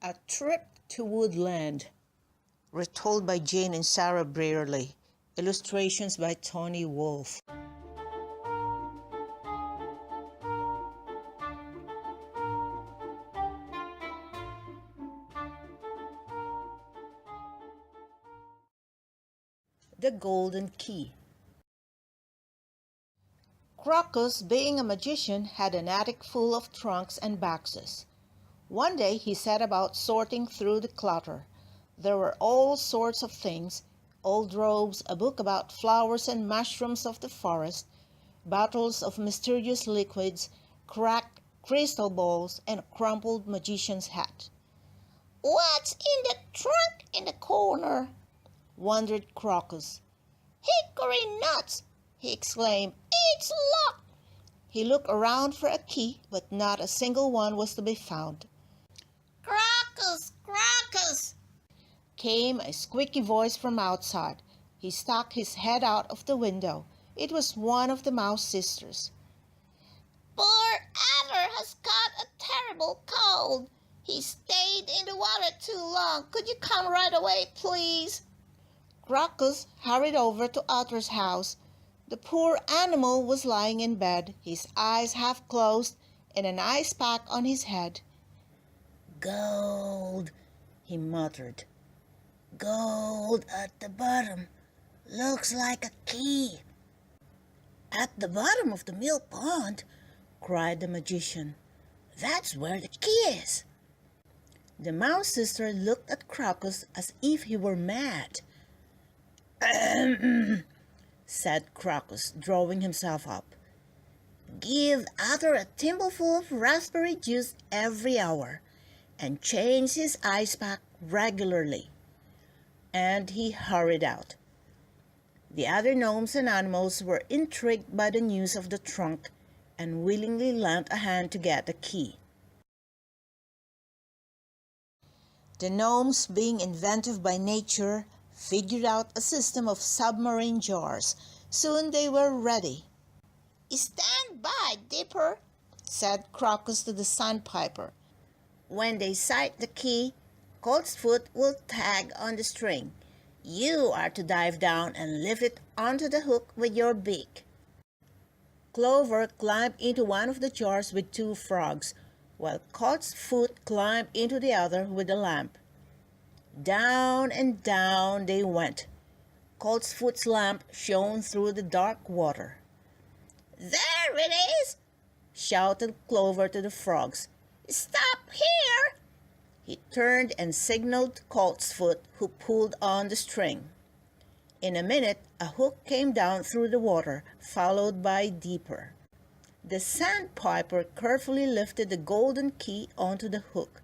A Trip to Woodland, retold by Jane and Sarah Brierley. Illustrations by Tony Wolff. The Golden Key. Crocus, being a magician, had an attic full of trunks and boxes. One day he set about sorting through the clutter. There were all sorts of things: old robes, a book about flowers and mushrooms of the forest, bottles of mysterious liquids, cracked crystal balls, and a crumpled magician's hat. "What's in the trunk in the corner?" wondered Crocus. "Hickory nuts!" he exclaimed. "It's locked!" He looked around for a key, but not a single one was to be found. "Crocus! Crocus!" came a squeaky voice from outside. He stuck his head out of the window. It was one of the Mouse sisters. "Poor Otter has caught a terrible cold. He stayed in the water too long. Could you come right away, please?" Crocus hurried over to Otter's house. The poor animal was lying in bed, his eyes half closed, and an ice pack on his head. "Gold," he muttered. "Gold at the bottom. Looks like a key." "At the bottom of the mill pond," cried the magician. "That's where the key is." The Mouse sister looked at Crocus as if he were mad. "Ahem," said Crocus, drawing himself up. "Give Otter a thimbleful of raspberry juice every hour, and change his ice pack regularly." And he hurried out. The other gnomes and animals were intrigued by the news of the trunk, and willingly lent a hand to get the key. The gnomes, being inventive by nature, figured out a system of submarine jars. Soon they were ready. "Stand by, Dipper," said Crocus to the Sandpiper. "When they sight the key, Coltsfoot will tag on the string. You are to dive down and lift it onto the hook with your beak." Clover climbed into one of the jars with 2 frogs, while Coltsfoot climbed into the other with a lamp. Down and down they went. Coltsfoot's lamp shone through the dark water. "There it is!" shouted Clover to the frogs. "Stop here!" He turned and signaled to Coltsfoot, who pulled on the string. In a minute a hook came down through the water, followed by Dipper. The Sandpiper carefully lifted the golden key onto the hook.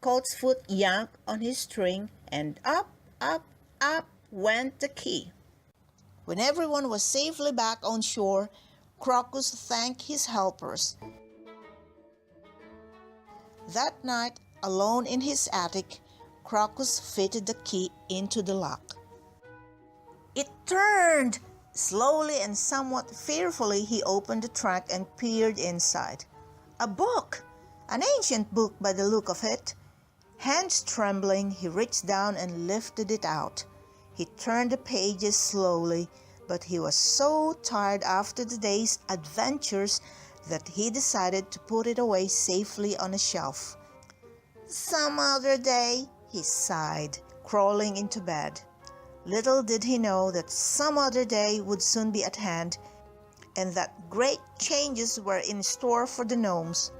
Coltsfoot yanked on his string, and up, up, up went the key. When everyone was safely back on shore, Crocus thanked his helpers. That night, alone in his attic, Crocus fitted the key into the lock. It turned! Slowly and somewhat fearfully he opened the trunk and peered inside. A book! An ancient book by the look of it. Hands trembling, he reached down and lifted it out. He turned the pages slowly, but he was so tired after the day's adventures that he decided to put it away safely on a shelf. "Some other day," he sighed, crawling into bed. Little did he know that some other day would soon be at hand, and that great changes were in store for the gnomes.